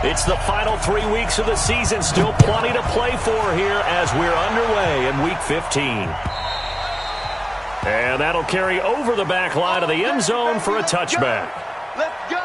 It's the final 3 weeks of the season. Still plenty to play for here as we're underway in Week 15. And that'll carry over the back line of the end zone for a touchback. Let's go.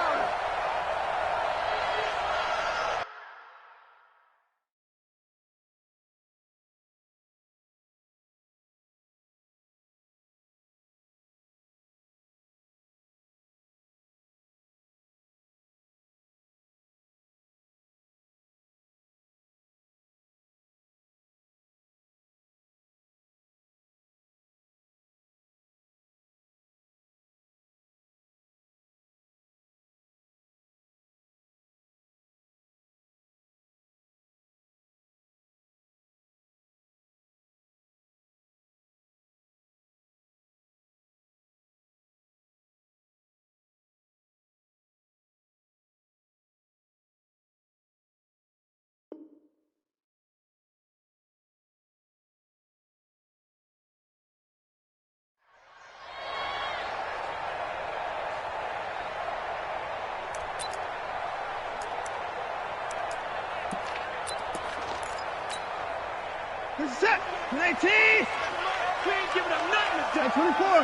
Set. 19. We ain't giving up nothing. 24.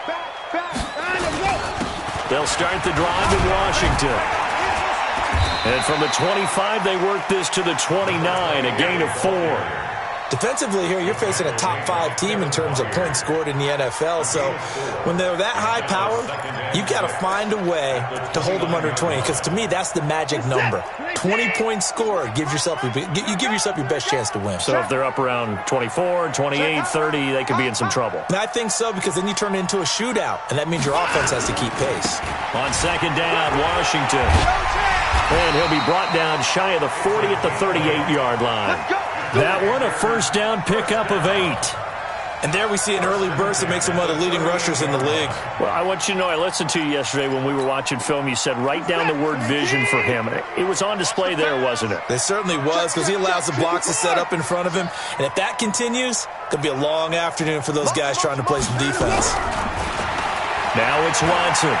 Back. Let's go. They'll start the drive in Washington. And from the 25, they work this to the 29, a gain of 4. Defensively here, you're facing a top-5 team in terms of points scored in the NFL. So when they're that high-powered, you've got to find a way to hold them under 20. Because to me, that's the magic number. 20 points scored gives yourself you give yourself your best chance to win. So if they're up around 24, 28, 30, they could be in some trouble. And I think so, because then you turn it into a shootout, and that means your offense has to keep pace. On second down, Washington. And he'll be brought down shy of the 40 at the 38-yard line. That one, a first down pickup of 8. And there we see an early burst that makes him one of the leading rushers in the league. Well, I want you to know, I listened to you yesterday when we were watching film. You said write down the word vision for him. It was on display there, wasn't it? It certainly was, because he allows the blocks to set up in front of him. And if that continues, it'll be a long afternoon for those guys trying to play some defense. Now it's Watson.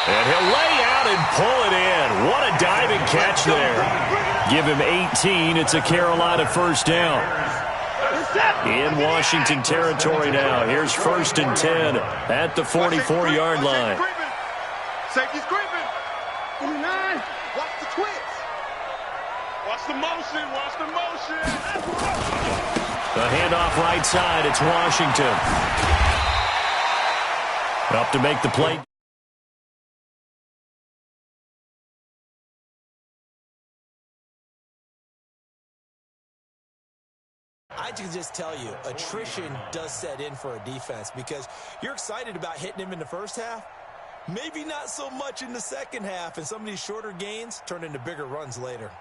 And he'll lay out and pull it in. What a diving catch there. Give him 18. It's a Carolina first down. In Washington territory now. Here's 1st and 10 at the 44-yard line. Safety's creeping. 29. Watch the twist. Watch the motion. Watch the motion. The handoff right side. It's Washington. Up to make the play. I can just tell you, attrition does set in for a defense, because you're excited about hitting him in the first half, maybe not so much in the second half, and some of these shorter gains turn into bigger runs later.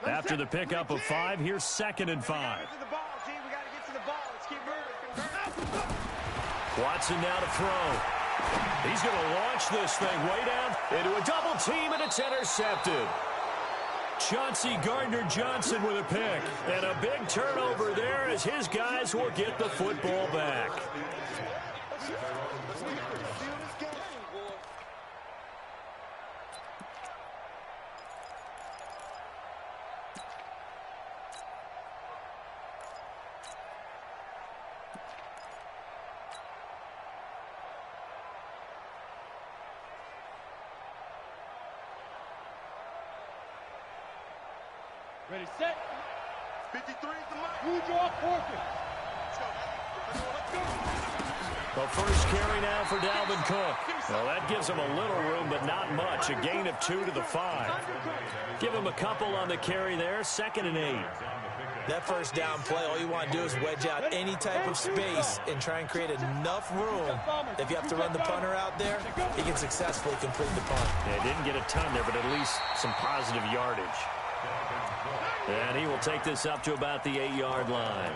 After the pickup of 5, here's 2nd and 5. Watson now to throw. He's going to launch this thing way down into a double team, and it's intercepted. Chauncey Gardner-Johnson with a pick. And a big turnover there as his guys will get the football back. Ready, set. 53 is the mark. Who draw forfeit? Let's go. The first carry now for Dalvin Cook. Well, that gives him a little room, but not much. A gain of 2 to the 5. Give him a couple on the carry there. 2nd and 8. That first down play, all you want to do is wedge out any type of space and try and create enough room. If you have to run the punter out there, he can successfully complete the punt. Yeah, didn't get a ton there, but at least some positive yardage. And he will take this up to about the 8-yard line.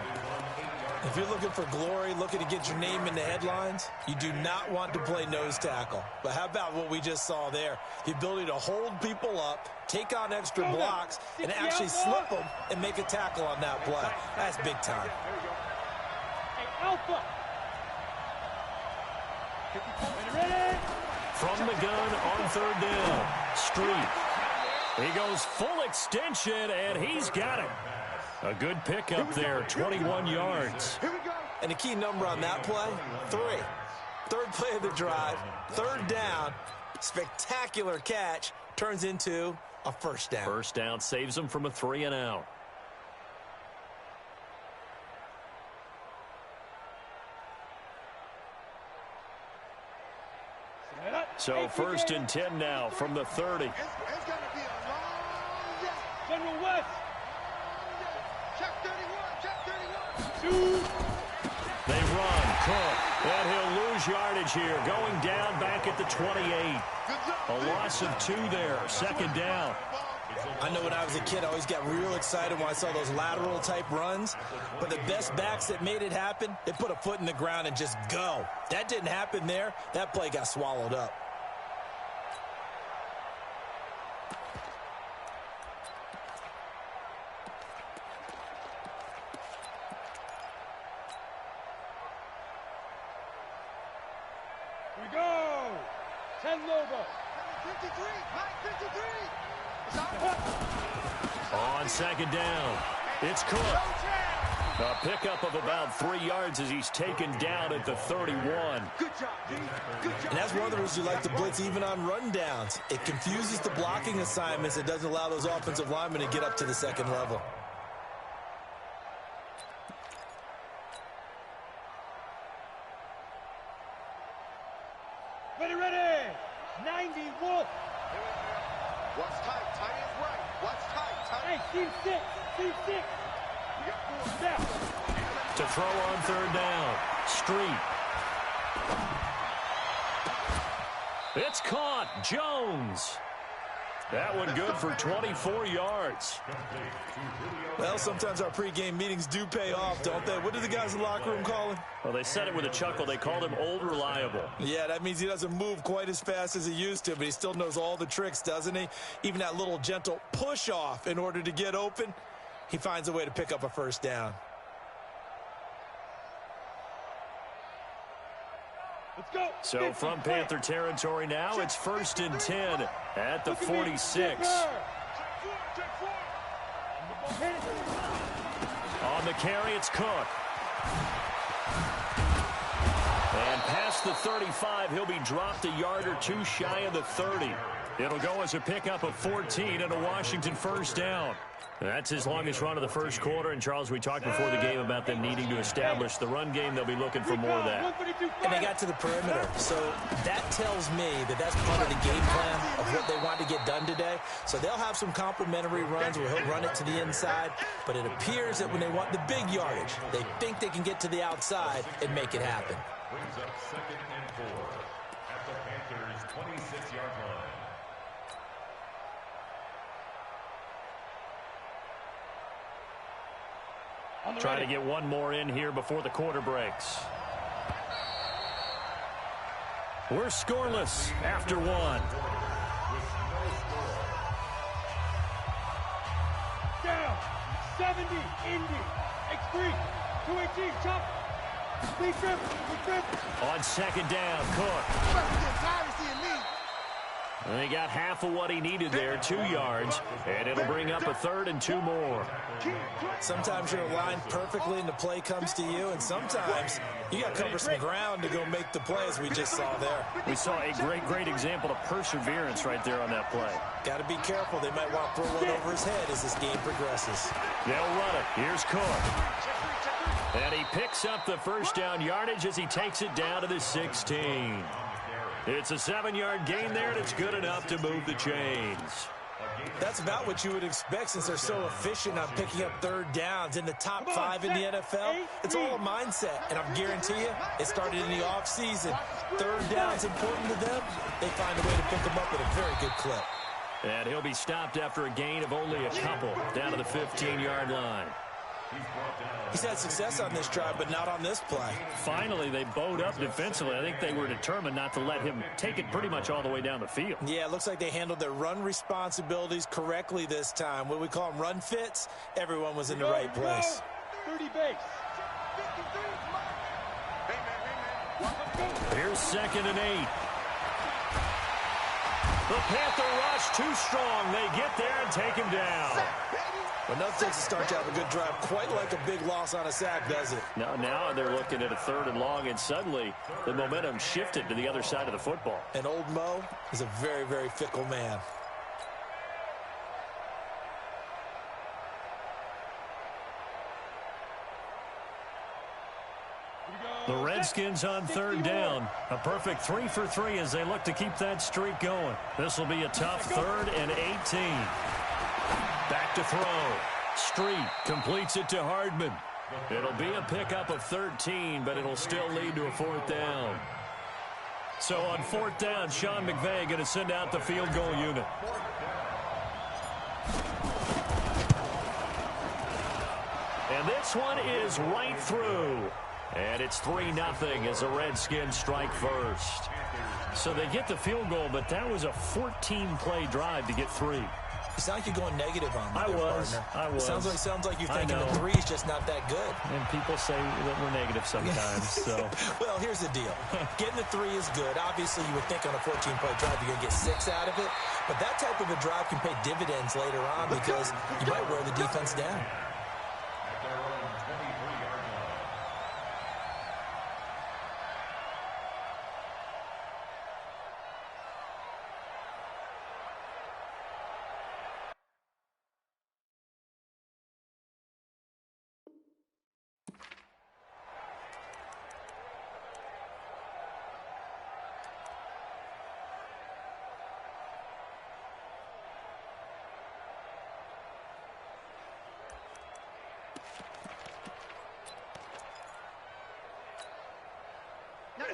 If you're looking for glory, looking to get your name in the headlines, you do not want to play nose tackle. But how about what we just saw there? The ability to hold people up, take on extra blocks, and actually slip them and make a tackle on that play. That's big time. Hey, Alpha. Ready? From the gun on third down. Street. He goes full extension, and he's got it. A good pickup there, 21 yards. And the key number on that play, 3. Third play of the drive, third down, spectacular catch, turns into a first down. First down saves him from a 3-and-out. So first and 10 now from the 30. It's going to be a long day. General West. Check 31, check 31. They run, Cook, and he'll lose yardage here, going down back at the 28. A loss of 2 there, second down. I know when I was a kid, I always got real excited when I saw those lateral-type runs. But the best backs that made it happen, they put a foot in the ground and just go. That didn't happen there. That play got swallowed up. We go. 10 Lobo. 53, Mike, 53. On second down, it's Cook. A pickup of about 3 yards as he's taken down at the 31. Good job, D. Good job. And that's one of the reasons you like the blitz even on rundowns. It confuses the blocking assignments. It doesn't allow those offensive linemen to get up to the second level. Ready. 90 Wolf. What's tight? Tight is right. What's tight? Tight. Hey, team 6. Team 6. We got 4 Step. To throw on third down, Street. It's caught, Jones. That one good for 24 yards. Well, sometimes our pregame meetings do pay off, don't they? What do the guys in the locker room call him? Well, they said it with a chuckle. They called him Old Reliable. Yeah, that means he doesn't move quite as fast as he used to, but he still knows all the tricks, doesn't he? Even that little gentle push-off in order to get open, he finds a way to pick up a first down. Let's go. So from Panther territory now, it's first and 10 at the 46. On the carry, it's Cook. And past the 35, he'll be dropped a yard or 2 shy of the 30. It'll go as a pickup of 14 and a Washington first down. That's his longest run of the first quarter. And, Charles, we talked before the game about them needing to establish the run game. They'll be looking for more of that. And they got to the perimeter. So that tells me that that's part of the game plan of what they want to get done today. So they'll have some complementary runs where he'll run it to the inside. But it appears that when they want the big yardage, they think they can get to the outside and make it happen. Brings up second and 4 at the Panthers' 26-yard line. Trying to get one more in here before the quarter breaks. We're scoreless after 1. Down. 70. Indy. X3. 218. Chop. Please trip. On second down, Cook. And they got half of what he needed there, 2 yards, and it'll bring up a 3rd and 2 more. Sometimes you're aligned perfectly and the play comes to you, and sometimes you got to cover some ground to go make the play, as we just saw there. We saw a great example of perseverance right there on that play. Got to be careful. They might want to throw one over his head as this game progresses. They'll run it. Here's Cook. And he picks up the first down yardage as he takes it down to the 16. It's a 7-yard gain there, and it's good enough to move the chains. That's about what you would expect since they're so efficient on picking up third downs in the top 5 in the NFL. It's all a mindset, and I guarantee you it started in the offseason. Third down's important to them. They find a way to pick them up at a very good clip. And he'll be stopped after a gain of only a couple down to the 15-yard line. He's had success on this drive, but not on this play. Finally, they bowed up defensively. I think they were determined not to let him take it pretty much all the way down the field. Yeah, it looks like they handled their run responsibilities correctly this time. What do we call them, run fits? Everyone was in the right place. 30 base. Here's 2nd and 8. The Panther rush too strong. They get there and take him down. Enough takes to start to have a good drive. Quite like a big loss on a sack, does it? Now they're looking at a 3rd and long, and suddenly the momentum shifted to the other side of the football. And old Mo is a very, very fickle man. The Redskins on 3rd down. A perfect 3 for 3 as they look to keep that streak going. This will be a tough 3rd and 18. Back to throw. Street completes it to Hardman. It'll be a pickup of 13, but it'll still lead to a 4th down. So on 4th down, Sean McVay going to send out the field goal unit. And this one is right through. And it's 3-0 as the Redskins strike first. So they get the field goal, but that was a 14-play drive to get 3. You sound like you're going negative on me, I was. Sounds like you're thinking the 3's just not that good. And people say that we're negative sometimes. So, well, here's the deal. Getting the 3 is good. Obviously, you would think on a 14-play drive you're going to get 6 out of it. But that type of a drive can pay dividends later on because you might wear the defense down.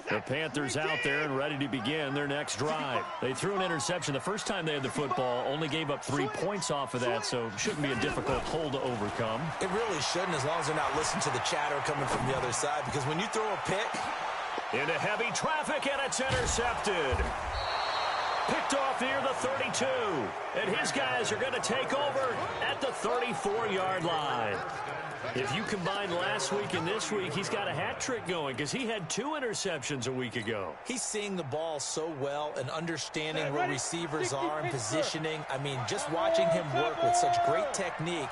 The Panthers out there and ready to begin their next drive. They threw an interception the first time they had the football, only gave up 3 points off of that, so shouldn't be a difficult hole to overcome. It really shouldn't, as long as they're not listening to the chatter coming from the other side, because when you throw a pick... Into heavy traffic, and it's intercepted. Picked off near the 32. And his guys are going to take over at the 34-yard line. If you combine last week and this week, he's got a hat trick going because he had 2 interceptions a week ago. He's seeing the ball so well and understanding where receivers are and positioning. I mean, just watching him work with such great technique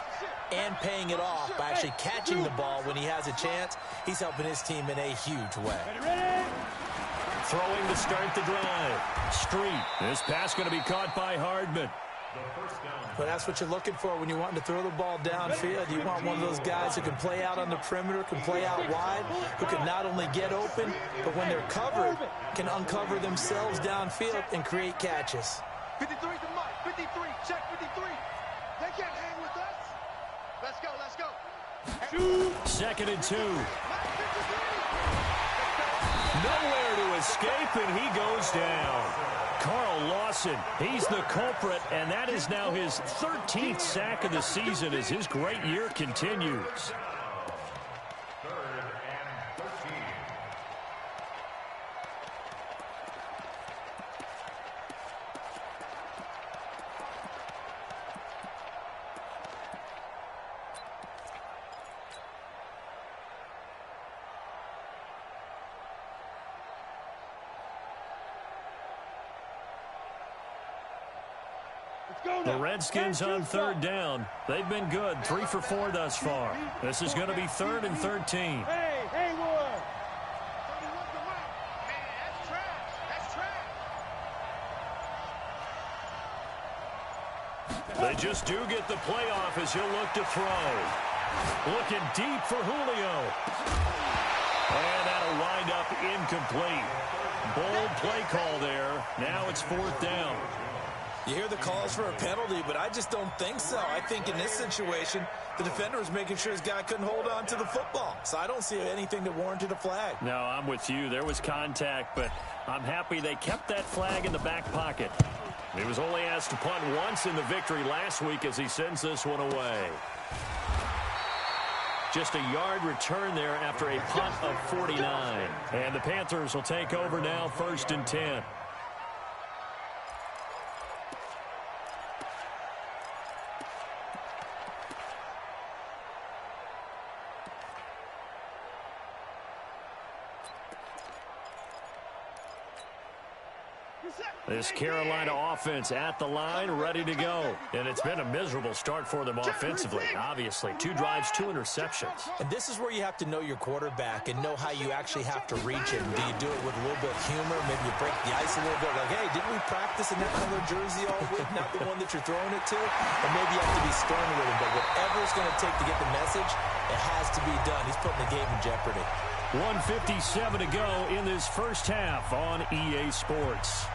and paying it off by actually catching the ball when he has a chance, he's helping his team in a huge way. Throwing to start the drive. Street. This pass going to be caught by Hardman. But that's what you're looking for when you're wanting to throw the ball downfield. You want one of those guys who can play out on the perimeter, can play out wide, who can not only get open, but when they're covered, can uncover themselves downfield and create catches. 53 to Mike. 53. Check 53. They can't hang with us. Let's go. Let's go. 2nd and 2. Nowhere to escape, and he goes down. Carl Lawson, he's the culprit, and that is now his 13th sack of the season as his great year continues. The Redskins on 3rd down. They've been good, 3 for 4 thus far. This is going to be 3rd and 13. Hey, Haywood! They just do get the playoff as he'll look to throw. Looking deep for Julio. And that'll wind up incomplete. Bold play call there. Now it's 4th down. You hear the calls for a penalty, but I just don't think so. I think in this situation, the defender was making sure his guy couldn't hold on to the football. So I don't see anything that warranted a flag. No, I'm with you. There was contact, but I'm happy they kept that flag in the back pocket. He was only asked to punt once in the victory last week as he sends this one away. Just a yard return there after a punt of 49. And the Panthers will take over now, 1st and 10. This Carolina offense at the line, ready to go. And it's been a miserable start for them offensively, obviously. 2 drives, 2 interceptions. And this is where you have to know your quarterback and know how you actually have to reach him. Do you do it with a little bit of humor? Maybe you break the ice a little bit. Like, hey, didn't we practice in that color jersey all week? Not the one that you're throwing it to? Or maybe you have to be stern with him. But whatever it's going to take to get the message, it has to be done. He's putting the game in jeopardy. 1:57 to go in this first half on EA Sports.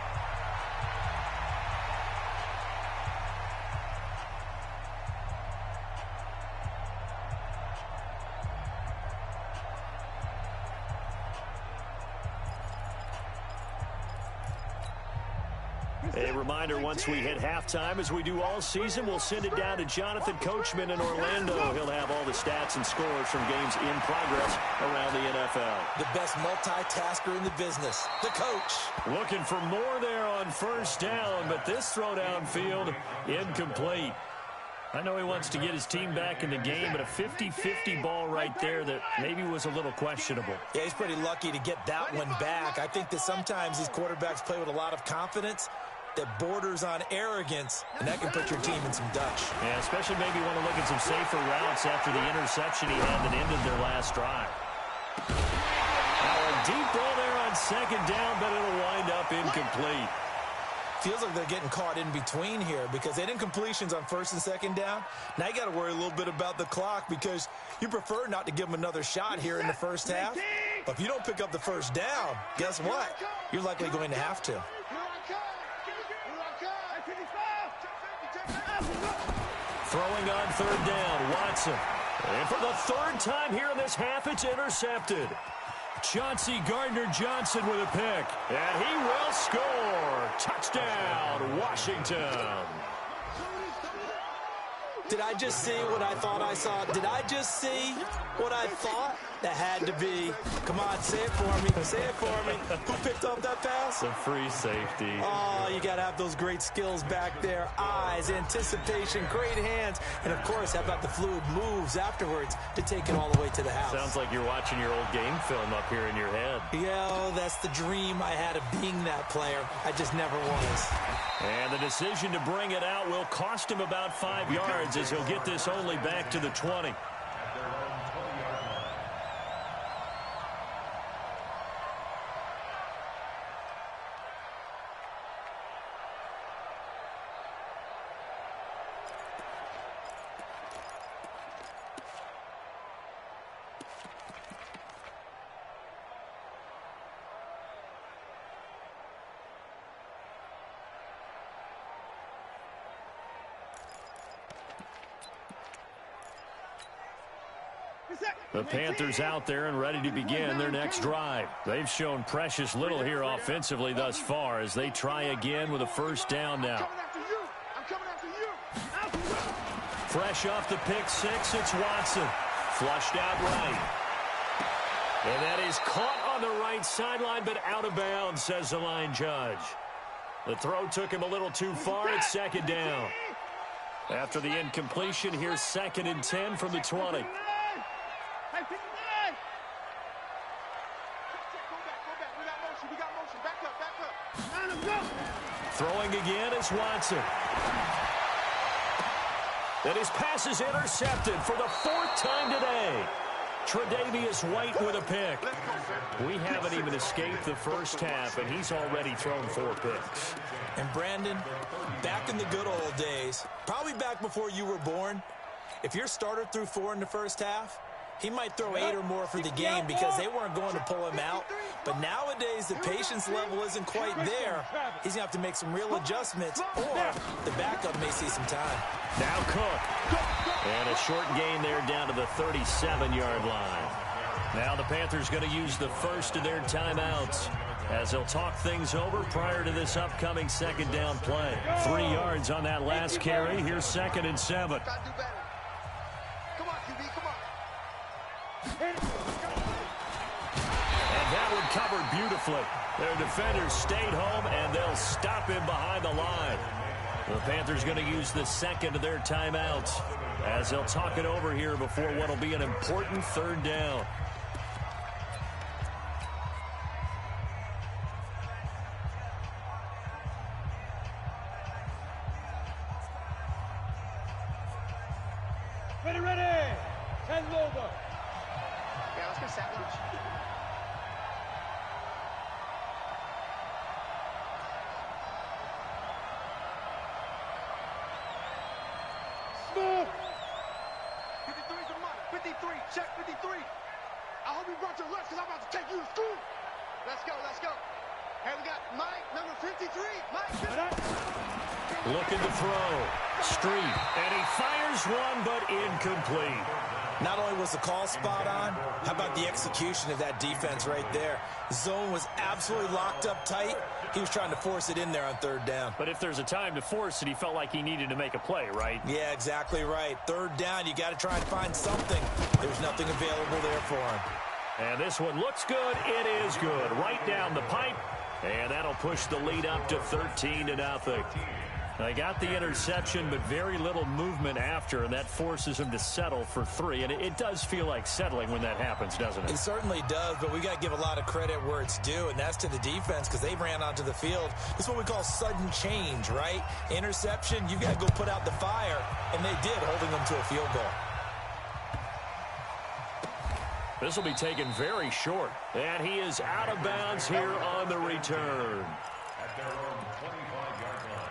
A reminder, once we hit halftime, as we do all season, we'll send it down to Jonathan Coachman in Orlando. He'll have all the stats and scores from games in progress around the NFL. The best multitasker in the business, the coach. Looking for more there on 1st down, but this throw downfield incomplete. I know he wants to get his team back in the game, but a 50-50 ball right there that maybe was a little questionable. Yeah, he's pretty lucky to get that one back. I think that sometimes these quarterbacks play with a lot of confidence that borders on arrogance, and that can put your team in some Dutch. Yeah, especially maybe want to look at some safer routes after the interception he had that ended their last drive. Now a deep ball there on 2nd down, but it'll wind up incomplete. Feels like they're getting caught in between here because they didn't completions on 1st and 2nd down. Now you got to worry a little bit about the clock because you prefer not to give them another shot here in the first half. But if you don't pick up the 1st down, guess what? You're likely going to have to. Throwing on 3rd down, Watson. And for the 3rd time here in this half, it's intercepted. Chauncey Gardner-Johnson with a pick. And he will score. Touchdown, Washington. Did I just see what I thought I saw? Did I just see what I thought? That had to be. Come on, say it for me. Say it for me. Who picked up that pass? The free safety. Oh, you got to have those great skills back there. Eyes, anticipation, great hands. And, of course, how about the fluid moves afterwards to take it all the way to the house? Sounds like you're watching your old game film up here in your head. Yeah, oh, that's the dream I had of being that player. I just never was. And the decision to bring it out will cost him about 5 yards as he'll get this only back to the 20. The Panthers out there and ready to begin their next drive. They've shown precious little here offensively thus far as they try again with a 1st down now. Fresh off the pick 6, it's Watson. Flushed out right. And that is caught on the right sideline, but out of bounds, says the line judge. The throw took him a little too far. It's 2nd down. After the incompletion, here's 2nd and 10 from the 20. Throwing again is Watson. And his pass is intercepted for the 4th time today. Tre'Davious White with a pick. We haven't even escaped the first half, and he's already thrown 4 picks. And Brandon, back in the good old days, probably back before you were born, if your starter threw 4 in the first half, he might throw 8 or more for the game because they weren't going to pull him out. But nowadays, the patience level isn't quite there. He's going to have to make some real adjustments, or the backup may see some time. Now Cook. And a short gain there down to the 37-yard line. Now the Panthers going to use the first of their timeouts as they'll talk things over prior to this upcoming 2nd down play. 3 yards on that last carry. Here's 2nd and 7. And that one covered beautifully. Their defenders stayed home, and they'll stop him behind the line. The Panthers going to use the second of their timeouts as they'll talk it over here before what will be an important third down. Ready, ready. 10 over. Yeah, let's go sack lunch. Move. 53's a month. 53. Check 53. I hope you brought your lunch because I'm about to take you to school. Let's go, let's go. Hey, we got Mike, number 53. Mike, Looking to throw. Street. And he fires one, but incomplete. Not only was the call spot on, how about the execution of that defense right there? Zone was absolutely locked up tight. He was trying to force it in there on third down. But if there's a time to force it, he felt like he needed to make a play, right? Yeah, exactly right. Third down, you got to try and find something. There's nothing available there for him. And this one looks good. It is good. Right down the pipe. And that'll push the lead up to 13-0. They got the interception, but very little movement after, and that forces him to settle for 3. And it does feel like settling when that happens, doesn't it? It certainly does, but we got to give a lot of credit where it's due, and that's to the defense because they ran onto the field. This is what we call sudden change, right? Interception, you got to go put out the fire, and they did, holding them to a field goal. This will be taken very short, and he is out of bounds here on the return. At their own 25-yard line.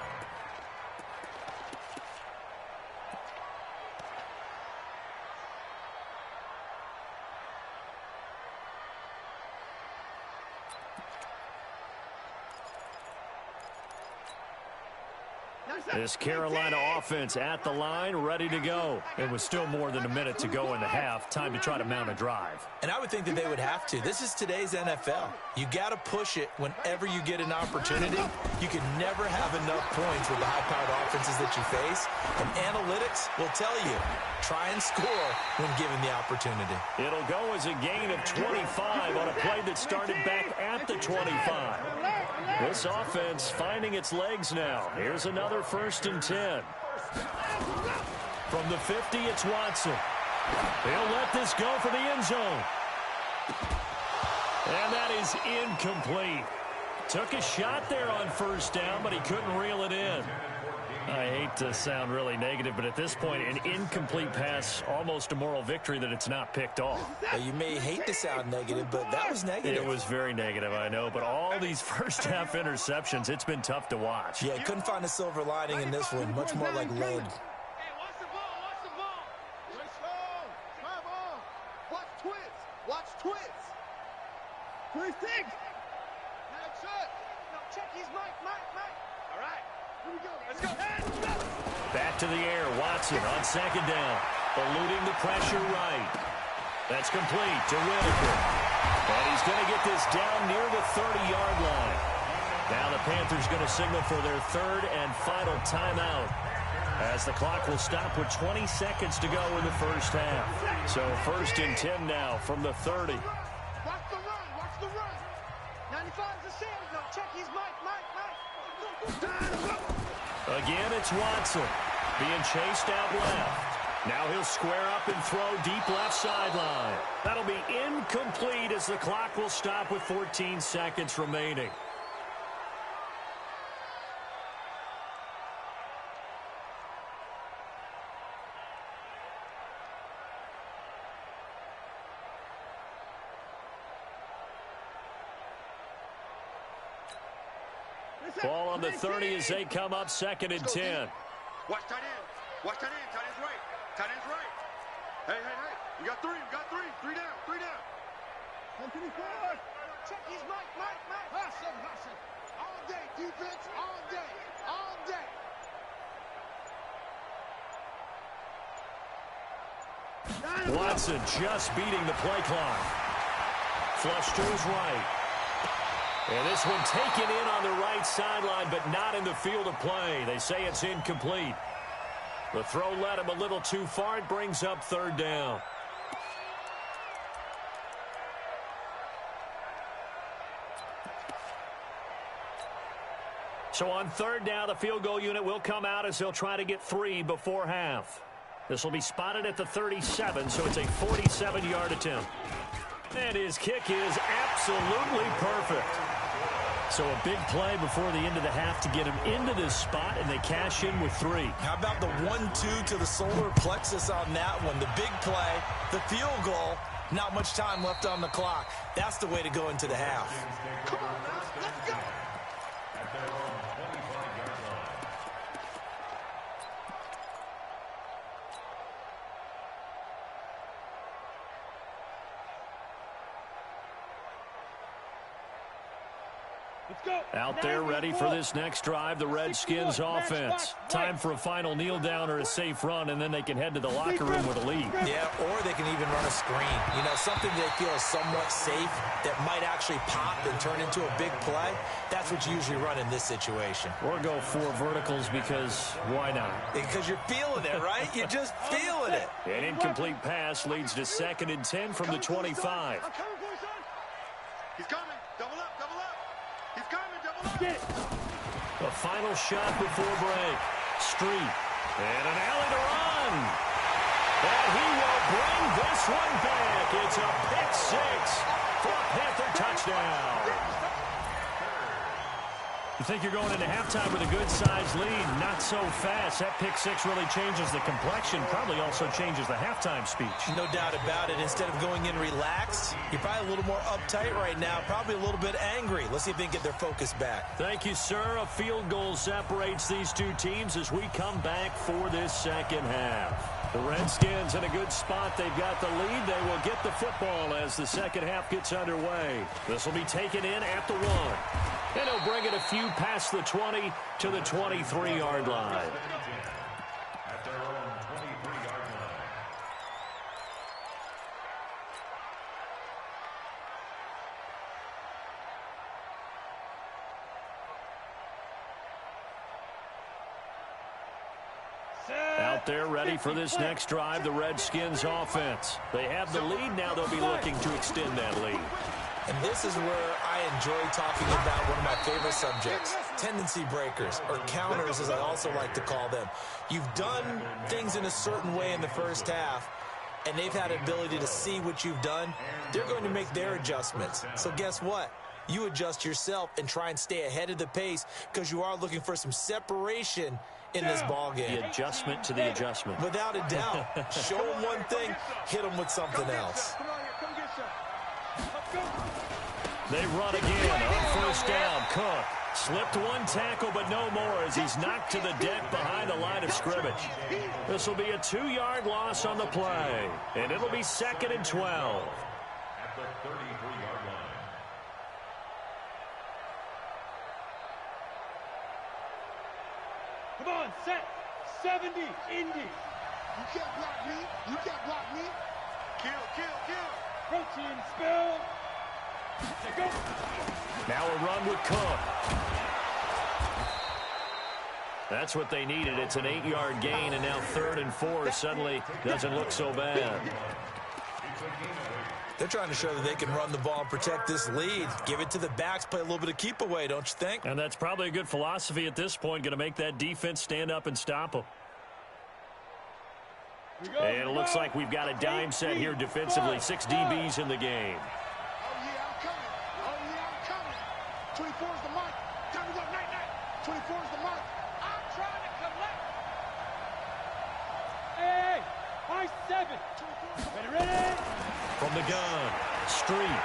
This Carolina offense at the line, ready to go. It was still more than a minute to go in the half. Time to try to mount a drive. And I would think that they would have to. This is today's NFL. You got to push it whenever you get an opportunity. You can never have enough points with the high-powered offenses that you face. And analytics will tell you, try and score when given the opportunity. It'll go as a gain of 25 on a play that started back at the 25. This offense finding its legs now. Here's another 1st and 10. From the 50, it's Watson. He'll let this go for the end zone. And that is incomplete. Took a shot there on 1st down, but he couldn't reel it in. I hate to sound really negative, but at this point, an incomplete pass, almost a moral victory that it's not picked off. You may hate to sound negative, but that was negative. It was very negative, I know, but all these first-half interceptions, it's been tough to watch. Yeah, couldn't find a silver lining in this one, much more like lead. Hey, watch the ball, watch the ball. Let's go. Come on. Watch twins. Watch twins. 3-6. That's it. No, check his Mike. All right. Here we go. Let's go. Back to the air. Watson on 2nd down. Eluding the pressure right. That's complete to Whitaker. And he's going to get this down near the 30-yard line. Now the Panthers going to signal for their 3rd and final timeout, as the clock will stop with 20 seconds to go in the first half. So 1st and 10 now from the 30. Watch the run. Watch the run. 95 is a sand. No, check his Mike. Again, it's Watson being chased out left. Now he'll square up and throw deep left sideline. That'll be incomplete as the clock will stop with 14 seconds remaining. Ball on the 30 as they come up 2nd and 10. Watch tight end. Watch tight end. Tight end's right. Tight end's right. Hey. We got 3. 3 down. 124. Check his Mike. Hustle. All day. Defense. All day. Watson just beating the play clock. Flush to his right. And this one taken in on the right sideline, but not in the field of play. They say it's incomplete. The throw led him a little too far. It brings up 3rd down. So on third down, the field goal unit will come out as they'll try to get 3 before half. This will be spotted at the 37, so it's a 47-yard attempt. And his kick is absolutely perfect. So a big play before the end of the half to get him into this spot, and they cash in with 3. How about the 1-2 to the solar plexus on that one? The big play, the field goal, not much time left on the clock. That's the way to go into the half. Come on now, let's go. Out there ready for this next drive, the Redskins offense. Time for a final kneel down or a safe run, and then they can head to the locker room with a lead. Yeah, or they can even run a screen. You know, something they feel is somewhat safe that might actually pop and turn into a big play. That's what you usually run in this situation. Or go 4 verticals because why not? Because you're feeling it, right? You're just feeling it. An incomplete pass leads to 2nd and 10 from the 25. He's coming. Double up, double up. He's coming, double up. The final shot before break. Street. And an alley to run. And he will bring this one back. It's a pick 6 for a Panther touchdown. You think you're going into halftime with a good-sized lead. Not so fast. That pick 6 really changes the complexion. Probably also changes the halftime speech. No doubt about it. Instead of going in relaxed, you're probably a little more uptight right now. Probably a little bit angry. Let's see if they can get their focus back. Thank you, sir. A field goal separates these two teams as we come back for this second half. The Redskins in a good spot. They've got the lead. They will get the football as the second half gets underway. This will be taken in at the 1. And he'll bring it a few past the 20 to the 23-yard line. At their own 23-yard line. Out there ready for this next drive, the Redskins offense. They have the lead. Now they'll be looking to extend that lead. And this is where I enjoy talking about one of my favorite subjects, tendency breakers, or counters as I also like to call them. You've done things in a certain way in the first half, and they've had an ability to see what you've done. They're going to make their adjustments. So guess what? You adjust yourself and try and stay ahead of the pace because you are looking for some separation in this ball game. The adjustment to the adjustment. Without a doubt. Show them one thing, hit them with something else. They run again on first down. Cook slipped one tackle, but no more as he's knocked to the deck behind the line of scrimmage. This will be a 2-yard loss on the play, and it'll be 2nd and 12. At the 33-yard line. Come on, set. 70, Indy. You can't block me. You can't block me. Kill, kill, kill. Protein spill. Go. Now a run with Cook. That's what they needed. It's an 8-yard gain, and now 3rd and 4 suddenly doesn't look so bad. They're trying to show that they can run the ball and protect this lead. Give it to the backs, play a little bit of keep away, don't you think? And that's probably a good philosophy at this point, going to make that defense stand up and stop them. And it looks like we've got a dime set here defensively. 6 DBs in the game. Oh, yeah, I'm coming. Oh, yeah, I'm coming. 24 is the mark. Time to go. Night, night. 24 is the mark. I'm trying to collect. Hey, high 7. Ready? From the gun, Street.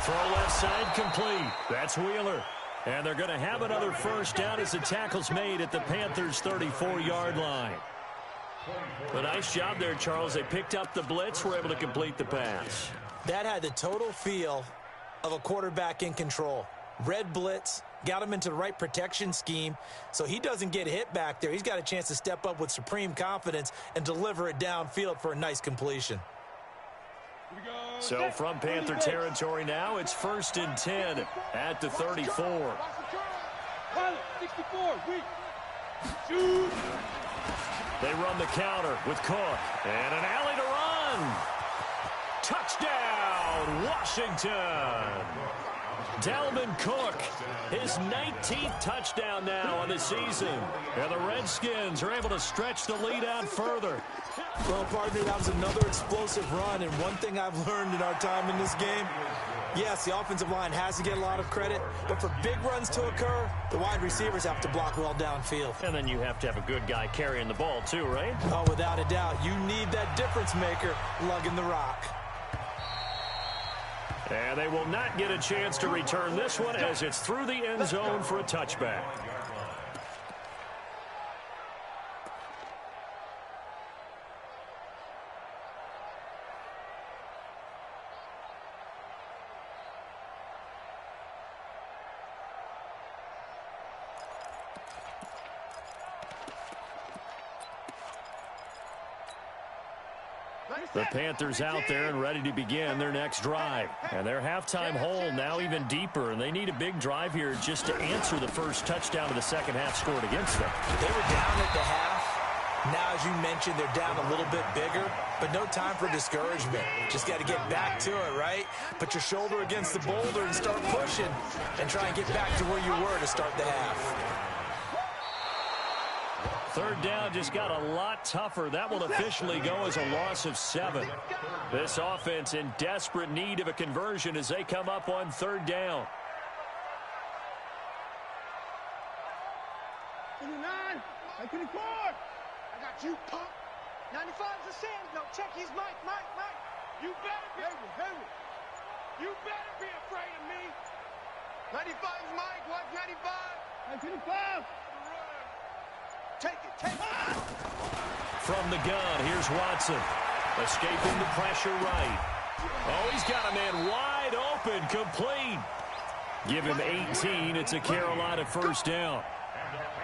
Throw left side complete. That's Wheeler. And they're going to have another first down as the tackle's made at the Panthers' 34-yard line. A nice job there, Charles. They picked up the blitz, were able to complete the pass. That had the total feel of a quarterback in control. Red blitz, got him into the right protection scheme, so he doesn't get hit back there. He's got a chance to step up with supreme confidence and deliver it downfield for a nice completion. So from Panther territory now, it's 1st and 10 at the 34. Pilot, 64, weak. Shoot. They run the counter with Cook. And an alley to run. Touchdown, Washington. Dalvin Cook, his 19th touchdown now on the season. And the Redskins are able to stretch the lead out further. Well, partner, that was another explosive run, and one thing I've learned in our time in this game, yes, the offensive line has to get a lot of credit, but for big runs to occur, the wide receivers have to block well downfield. And then you have to have a good guy carrying the ball too, right? Oh, without a doubt. You need that difference maker lugging the rock. And they will not get a chance to return this one as it's through the end zone for a touchback. The Panthers out there and ready to begin their next drive. And their halftime hole now even deeper, and they need a big drive here just to answer the first touchdown of the second half scored against them. They were down at the half. Now, as you mentioned, they're down a little bit bigger, but no time for discouragement. Just got to get back to it, right? Put your shoulder against the boulder and start pushing and try and get back to where you were to start the half. Third down just got a lot tougher. That will officially go as a loss of 7. This offense in desperate need of a conversion as they come up on third down. 29, 24. I got you, punk. 95's a sand. No, check his mic. You better be. Henry. You better be afraid of me. 95's Mike. Watch 95. 25. Take it. From the gun, here's Watson. Escaping the pressure right. Oh, he's got a man wide open, complete. Give him 18. It's a Carolina first down.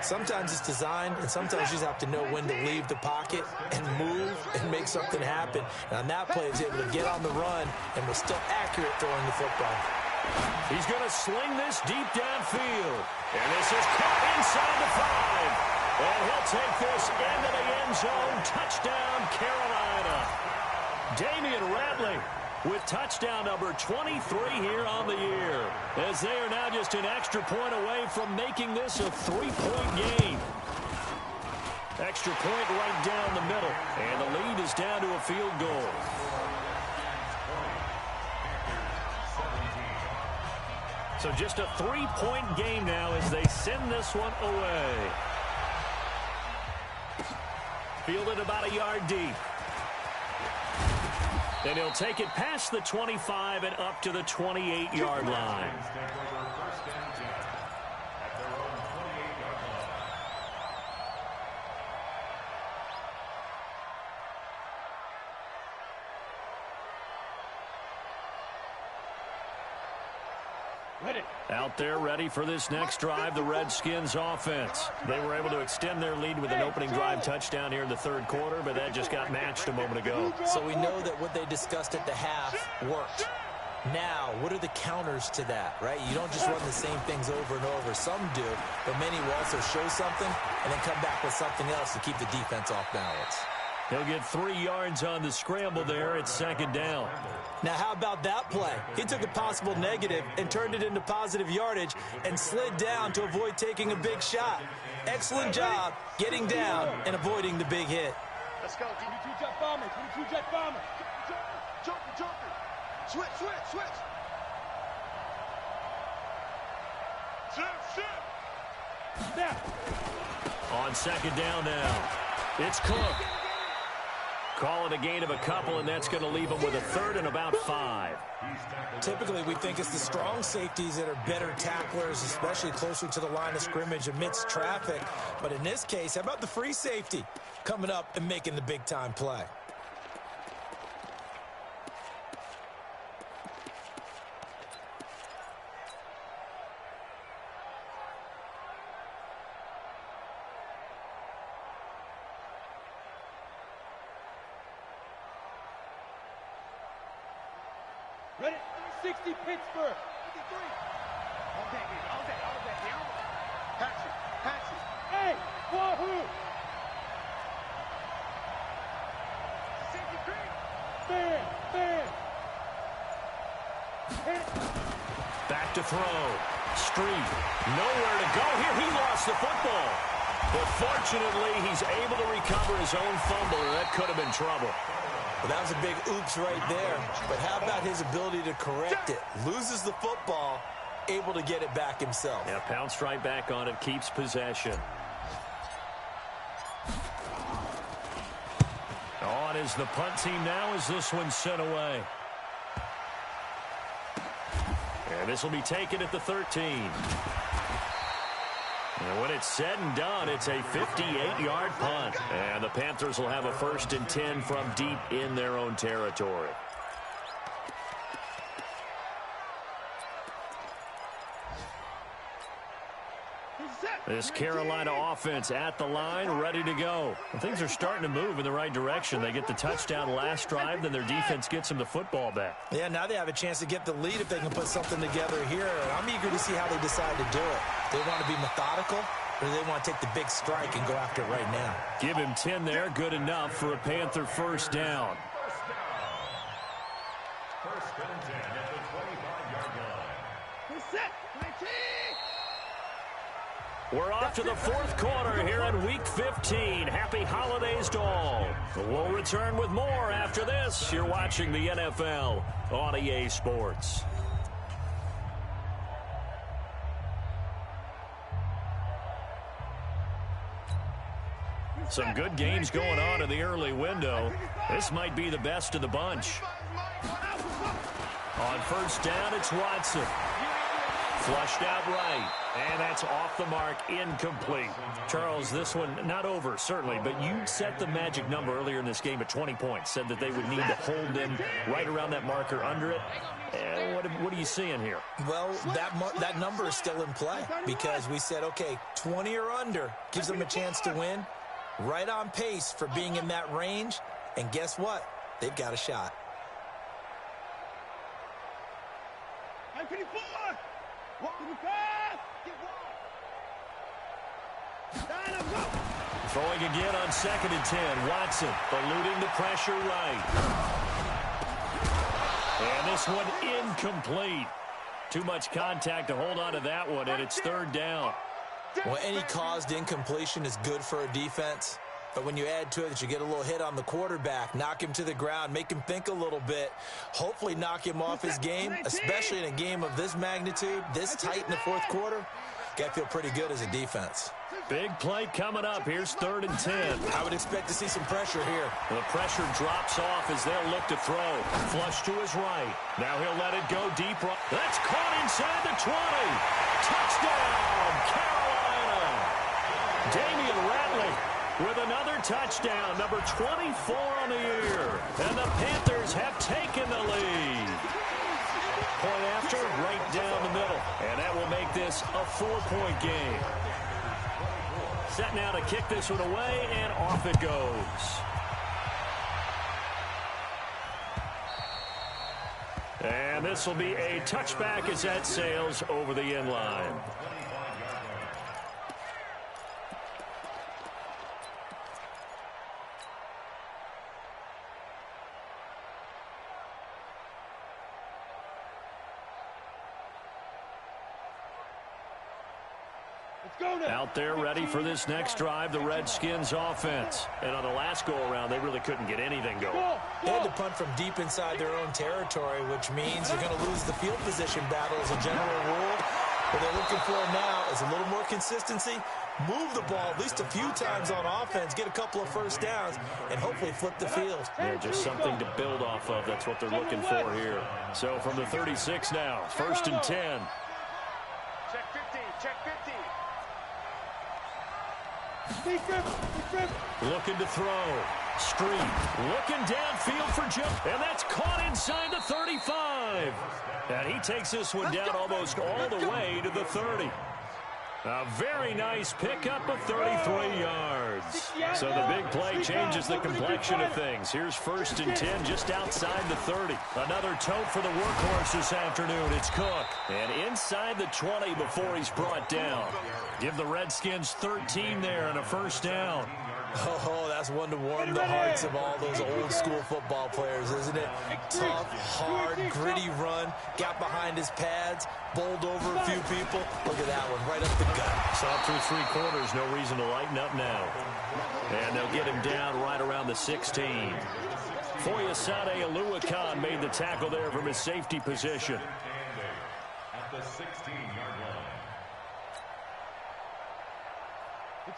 Sometimes it's designed, and sometimes you just have to know when to leave the pocket and move and make something happen. And on that play, he was able to get on the run and was still accurate throwing the football. He's going to sling this deep downfield. And this is caught inside the 5. And he'll take this into the end zone. Touchdown, Carolina. Damian Ratley with touchdown number 23 here on the year, as they are now just an extra point away from making this a 3-point game. Extra point right down the middle, and the lead is down to a field goal. So just a 3-point game now as they send this one away. Fielded about a yard deep. Then he'll take it past the 25 and up to the 28-yard line. Out there ready for this next drive, the Redskins offense. They were able to extend their lead with an opening drive touchdown here in the third quarter, but that just got matched a moment ago. So we know that what they discussed at the half worked. Now, what are the counters to that, right? You don't just run the same things over and over. Some do, but many will also show something and then come back with something else to keep the defense off balance. He'll get 3 yards on the scramble there at second down. Now, how about that play? He took a possible negative and turned it into positive yardage and slid down to avoid taking a big shot. Excellent job getting down and avoiding the big hit. Let's go. 22 jet bomber. 22 jet bomber. Jumper. Switch. Snap. On second down now, it's Cook. Call it a gain of a couple, and that's going to leave him with a third and about 5. Typically, we think it's the strong safeties that are better tacklers, especially closer to the line of scrimmage amidst traffic. But in this case, how about the free safety coming up and making the big-time play? Ready? 60 Pittsburgh. 53. All day. Patch it. Hey, Wahoo! Safety green. Fan. Back to throw. Street, nowhere to go here. He lost the football. But fortunately, he's able to recover his own fumble, and that could have been trouble. Well, that was a big oops right there. But how about his ability to correct it? Loses the football, able to get it back himself. Yeah, pounced right back on it, keeps possession. On is the punt team now as this one's sent away. And this will be taken at the 13. And when it's said and done, it's a 58-yard punt. And the Panthers will have a 1st and 10 from deep in their own territory. This Carolina offense at the line, ready to go. And things are starting to move in the right direction. They get the touchdown last drive, then their defense gets them the football back. Yeah, now they have a chance to get the lead if they can put something together here. And I'm eager to see how they decide to do it. Do they want to be methodical, or do they want to take the big strike and go after it right now? Give him 10 there, good enough for a Panther 1st down. First and 10 at the 25-yard line. Set. 19. We're off to the 4th quarter here in Week 15. Happy holidays to all. We'll return with more after this. You're watching the NFL on EA Sports. Some good games going on in the early window. This might be the best of the bunch. On 1st down, it's Watson. Flushed out right, and that's off the mark, incomplete. Charles, this one not over, certainly, but you set the magic number earlier in this game at 20 points, said that they would need to hold them right around that marker under it. What are you seeing here? Well, that number is still in play because we said, okay, 20 or under gives them a chance to win. Right on pace for being in that range, and guess what? They've got a shot. Throwing again on 2nd and 10. Watson eluding the pressure right. And this one incomplete. Too much contact to hold on to that one, and it's 3rd down. Well, any caused incompletion is good for a defense. But when you add to it that you get a little hit on the quarterback, knock him to the ground, make him think a little bit, hopefully knock him off his game, especially in a game of this magnitude, this tight in the 4th quarter, got to feel pretty good as a defense. Big play coming up. Here's 3rd and 10. I would expect to see some pressure here. The pressure drops off as they'll look to throw. Flush to his right. Now he'll let it go deep. That's caught inside the 20. Touchdown, Carolina. Damian Ratley with another touchdown, number 24 on the year. And the Panthers have taken the lead. Point after, right down the middle. And that will make this a 4-point game. Set now to kick this one away, and off it goes. And this will be a touchback as that sails over the end line. Out there ready for this next drive, the Redskins offense. And on the last go-around, they really couldn't get anything going. They had to punt from deep inside their own territory, which means you're going to lose the field position battle as a general rule. What they're looking for now is a little more consistency, move the ball at least a few times on offense, get a couple of 1st downs, and hopefully flip the field. Yeah, just something to build off of. That's what they're looking for here. So from the 36 now, 1st and 10. Check 15, check 15. Looking to throw. Street looking downfield for jump. And that's caught inside the 35. And he takes this one down almost all the way to the 30. A very nice pickup of 33 yards. So the big play changes the complexion of things. Here's 1st and 10 just outside the 30. Another tote for the workhorse this afternoon. It's Cook. And inside the 20 before he's brought down. Give the Redskins 13 there and a 1st down. Oh, that's one to warm the hearts of all those old school football players, isn't it? Tough, hard, gritty run, got behind his pads, bowled over a few people. Look at that one, right up the gut. Saw through 3 quarters, no reason to lighten up now. And they'll get him down right around the 16. Foyesade Aluakan made the tackle there from his safety position. At the 16-yard line.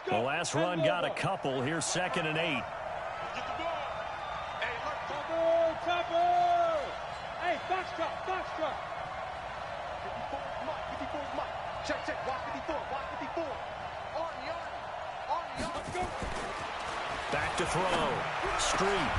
The last run got a couple. Here's 2nd and 8. Topper! Topper! Hey, box drop, box drop. 54 Mike, 54 Mike. Check, watch 54, watch 54. On the yard. Let's go. Back to throw. Street.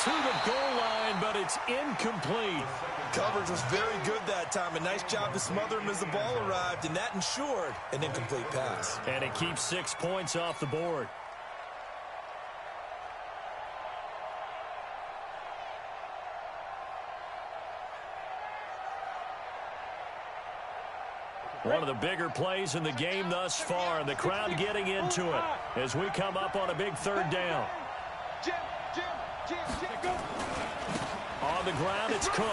To the goal line, but it's incomplete. Coverage was very good that time. A nice job to smother him as the ball arrived, and that ensured an incomplete pass. And it keeps 6 points off the board. One of the bigger plays in the game thus far, and the crowd getting into it as we come up on a big 3rd down. Jim. Go. On the ground, it's Cook.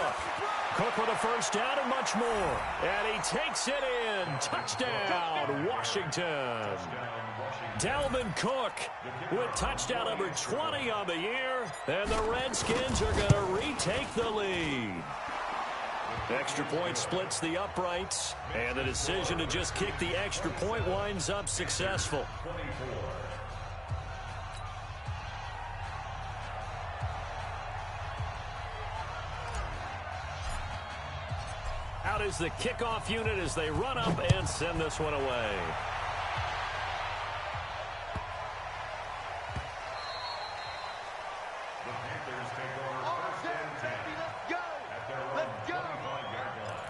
Cook with a first down and much more. And he takes it in. Touchdown, Washington. Dalvin Cook with touchdown number 20 on the year. And the Redskins are going to retake the lead. Extra point splits the uprights. And the decision to just kick the extra point winds up successful. Out is the kickoff unit as they run up and send this one away. The Panthers take over 1st and 10. Let's go. At their own 25-yard line.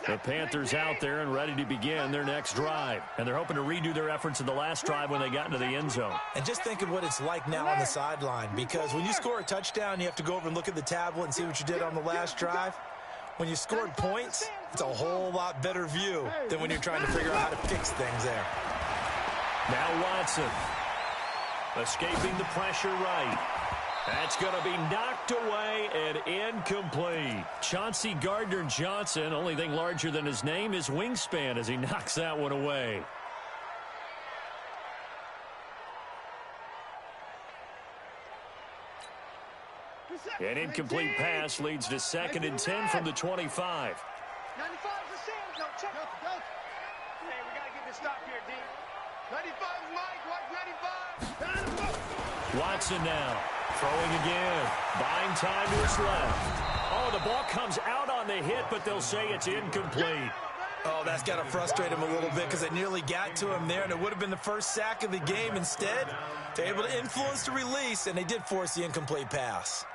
The Panthers out there and ready to begin their next drive. And they're hoping to redo their efforts in the last drive when they got into the end zone. And just think of what it's like now on the sideline, because when you score a touchdown, you have to go over and look at the tablet and see what you did on the last drive. When you scored points, it's a whole lot better view than when you're trying to figure out how to fix things there. Now Watson escaping the pressure right. That's going to be knocked away and incomplete. Chauncey Gardner-Johnson, only thing larger than his name is wingspan as he knocks that one away. An incomplete pass leads to 2nd and 10 from the 25. 95 is the same. No, check. Go. Hey, we got to get this stop here, D. 95 is Mike. Watch 95. Watson now. Throwing again. Buying time to his left. Oh, the ball comes out on the hit, but they'll say it's incomplete. Oh, that's got to frustrate him a little bit because it nearly got to him there, and it would have been the first sack of the game. Instead, they're able to influence the release, and they did force the incomplete pass.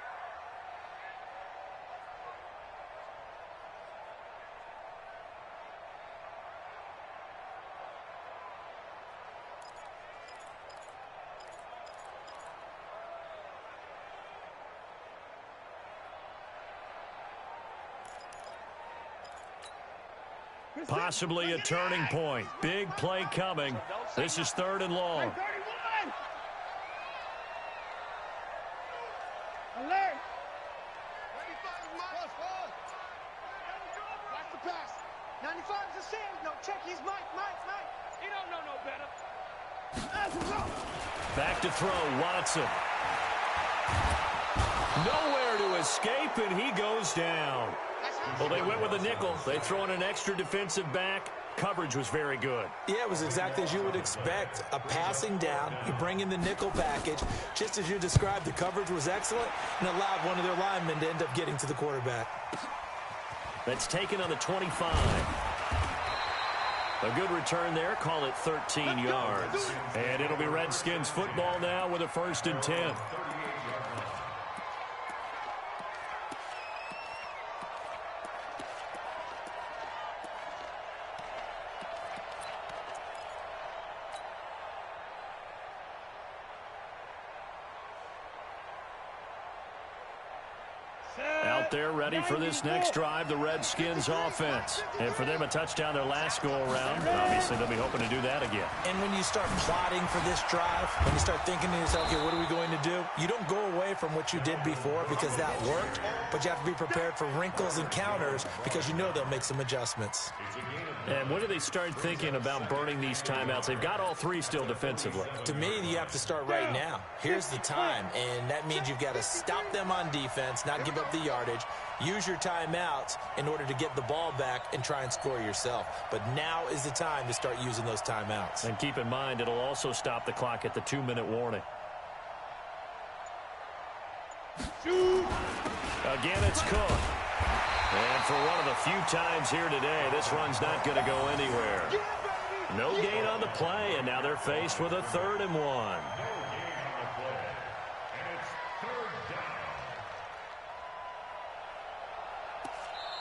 Possibly a turning point. Big play coming. This is 3rd and long. 31. Alert. 95 is Mike. Watch the pass. 95 is the same. No, check. He's Mike. He don't know no better. Back to throw. Watson. Nowhere to escape, and he goes down. Well, they went with a nickel. They throw in an extra defensive back. Coverage was very good. Yeah, it was exactly as you would expect. A passing down. You bring in the nickel package. Just as you described, the coverage was excellent and allowed one of their linemen to end up getting to the quarterback. That's taken on the 25. A good return there. Call it 13 yards. And it'll be Redskins football now with a 1st and 10. out there ready for this next drive, the Redskins offense. And for them, a touchdown their last go-around. Obviously, they'll be hoping to do that again. And when you start plotting for this drive, when you start thinking to yourself, okay, what are we going to do? You don't go away from what you did before because that worked, but you have to be prepared for wrinkles and counters because you know they'll make some adjustments. And when do they start thinking about burning these timeouts? They've got all three still defensively. To me, you have to start right now. Here's the time, and that means you've got to stop them on defense, not give up the yardage, use your timeouts in order to get the ball back and try and score yourself. But now is the time to start using those timeouts. And keep in mind, it'll also stop the clock at the 2-minute warning. Again, it's Cook. And for one of the few times here today, this run's not going to go anywhere. No gain on the play, and now they're faced with a 3rd and 1.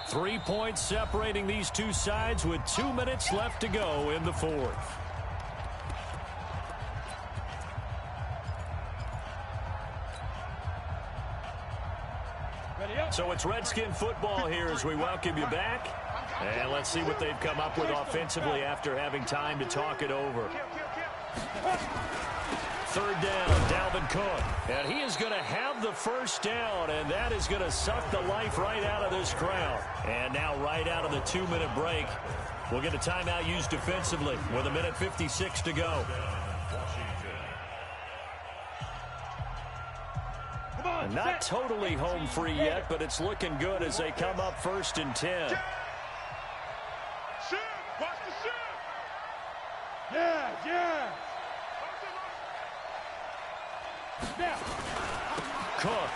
3 points separating these two sides with 2 minutes left to go in the 4th. So it's Redskin football here as we welcome you back. And let's see what they've come up with offensively after having time to talk it over. 3rd down, Dalvin Cook. And he is going to have the 1st down, and that is going to suck the life right out of this crowd. And now right out of the 2-minute break, we'll get a timeout used defensively with 1:56 to go. And not totally home free yet, but it's looking good as they come up 1st and 10. Watch the shit! Yeah. Now. Cook.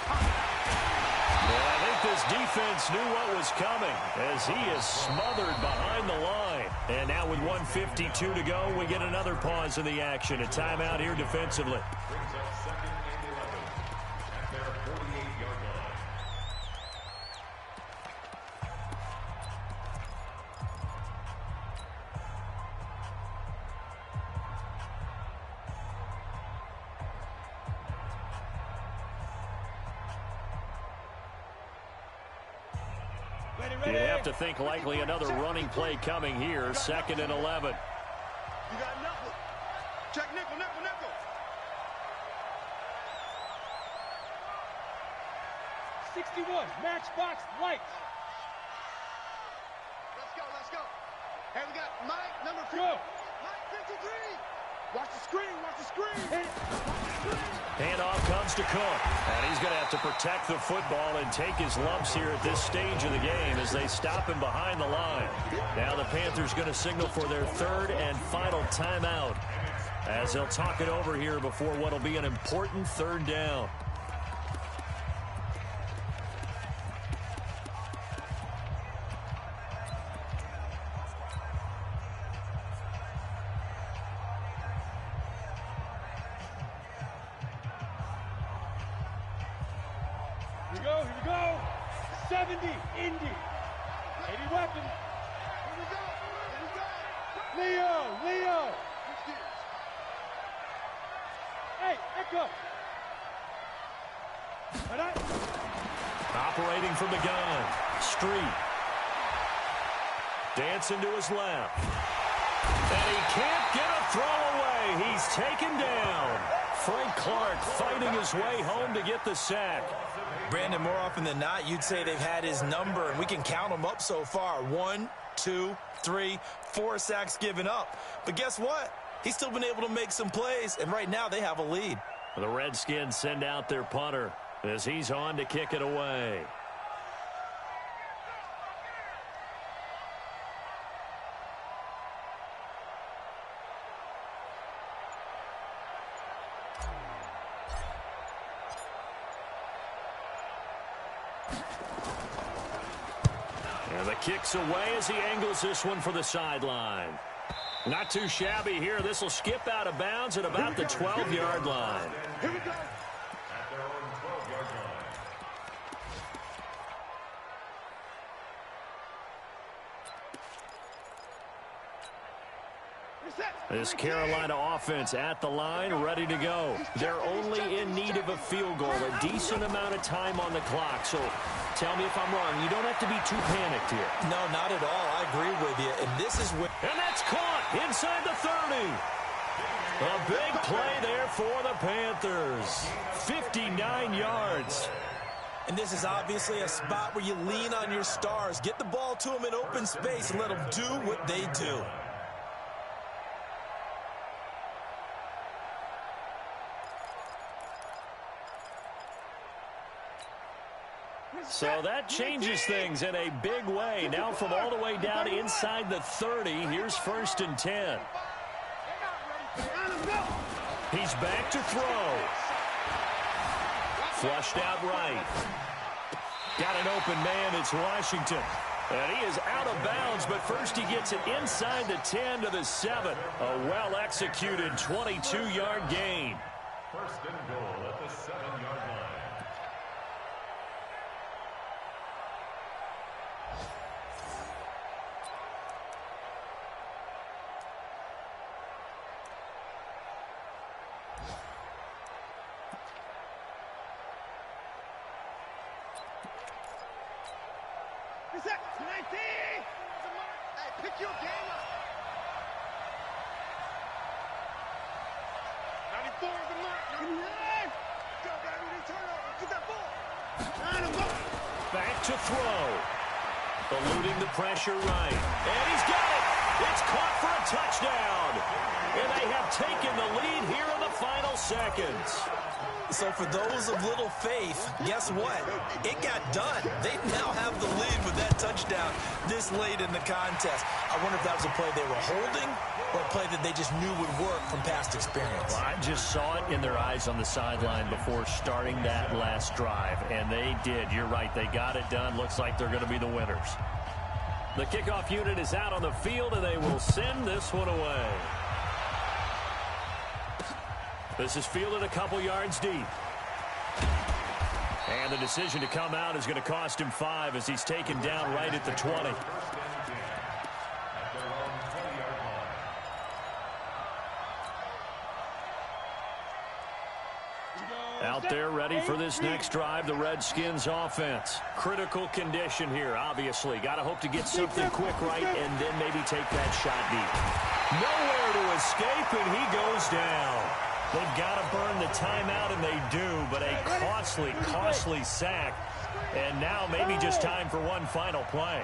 And I think this defense knew what was coming as he is smothered behind the line. And now with 1:52 to go, we get another pause in the action. A timeout here defensively. Brings up 2nd and 11 at their 48-yard line. You'd have to think likely another running play coming here. 2nd and 11. You got nickel. Check nickel. 61, matchbox lights. Let's go. Hey, we got Mike, number 4. Go. Mike 53. Watch the screen. Handoff comes to Cook. And he's going to have to protect the football and take his lumps here at this stage of the game as they stop him behind the line. Now the Panthers going to signal for their 3rd and final timeout as they'll talk it over here before what will be an important 3rd down. Here we go. 70, Indy. 80 weapon. Here we go. Leo. Hey, Echo. Operating from the gun. Street. Dancing to his left. And he can't get a throw away. He's taken down. Frank Clark fighting his way home to get the sack. Brandon, more often than not, you'd say they've had his number, and we can count them up so far. 1, 2, 3, 4 sacks given up. But guess what? He's still been able to make some plays, and right now they have a lead. The Redskins send out their punter as he's on to kick it away. And the kick's away as he angles this one for the sideline. Not too shabby here. This will skip out of bounds at about the 12-yard line. Here we go. At their own 12-yard line. Reset. This Carolina offense at the line, ready to go. They're only in need of a field goal, a decent amount of time on the clock. So tell me if I'm wrong. You don't have to be too panicked here. No, not at all. I agree with you. And this is where... And that's caught inside the 30. A big play there for the Panthers. 59 yards. And this is obviously a spot where you lean on your stars. Get the ball to them in open space and let them do what they do. So that changes things in a big way. Now from all the way down inside the 30, here's 1st and 10. He's back to throw. Flushed out right. Got an open man. It's Washington. And he is out of bounds, but first he gets it inside the 10 to the 7. A well-executed 22-yard gain. 1st and goal at the 7-yard line. Pick your game up. 94 is the mark. Go, baby. Turn over. Get that ball. Back to throw. Eluding the pressure right. And he's got it. It's caught for a touchdown. And they have taken the lead here in the final seconds. So for those of little faith, guess what? It got done. They now have the lead with that touchdown this late in the contest. I wonder if that was a play they were holding or a play that they just knew would work from past experience. Well, I just saw it in their eyes on the sideline before starting that last drive, and they did. You're right. They got it done. Looks like they're going to be the winners. The kickoff unit is out on the field, and they will send this one away. This is fielded a couple yards deep. And the decision to come out is going to cost him 5 as he's taken down right at the 20. Out there ready for this next drive, the Redskins offense. Critical condition here, obviously. Got to hope to get something quick right and then maybe take that shot deep. Nowhere to escape, and he goes down. They've got to burn the timeout, and they do, but a costly sack. And now maybe just time for one final play.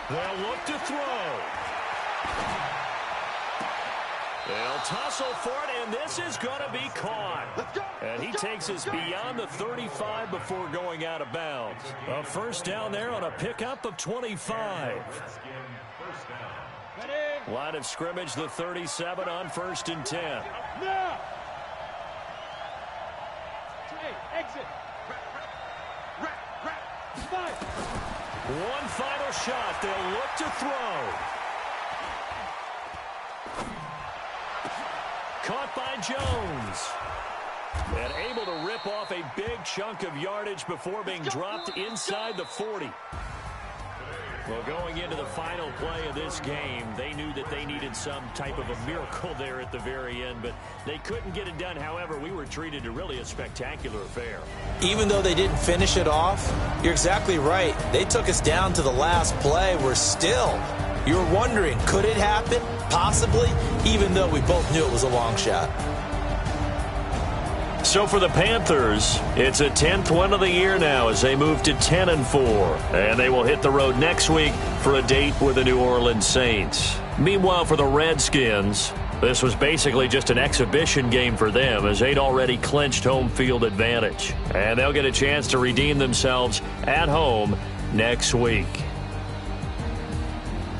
They'll look to throw. They'll tussle for it, and this is going to be caught. And he takes us beyond the 35 before going out of bounds. A first down there on a pickup of 25. Line of scrimmage, the 37 on 1st and 10. Now! Hey, exit! Five! One final shot. They'll look to throw. Caught by Jones. And able to rip off a big chunk of yardage before being dropped inside the 40. Well, going into the final play of this game, they knew that they needed some type of a miracle there at the very end, but they couldn't get it done. However, we were treated to really a spectacular affair. Even though they didn't finish it off, you're exactly right. They took us down to the last play. We're still, you were wondering, could it happen? Possibly, even though we both knew it was a long shot. So for the Panthers, it's a 10th win of the year now as they move to 10-4. And they will hit the road next week for a date with the New Orleans Saints. Meanwhile, for the Redskins, this was basically just an exhibition game for them as they'd already clinched home field advantage. And they'll get a chance to redeem themselves at home next week.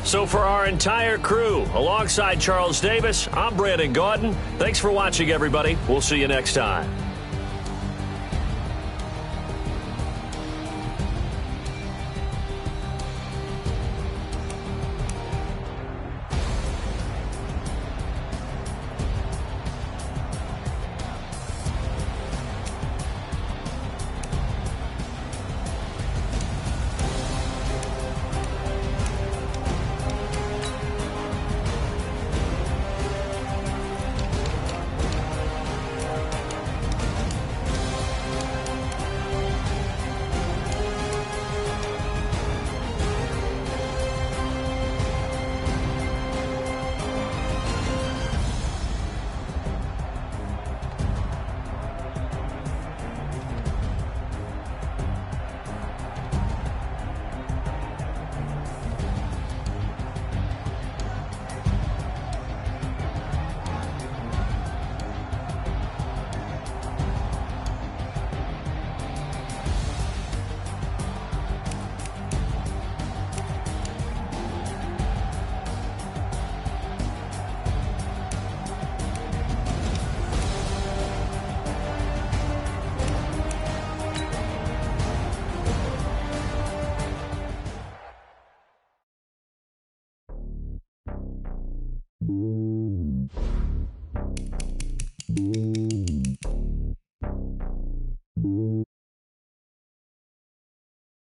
So for our entire crew, alongside Charles Davis, I'm Brandon Gaudin. Thanks for watching, everybody. We'll see you next time.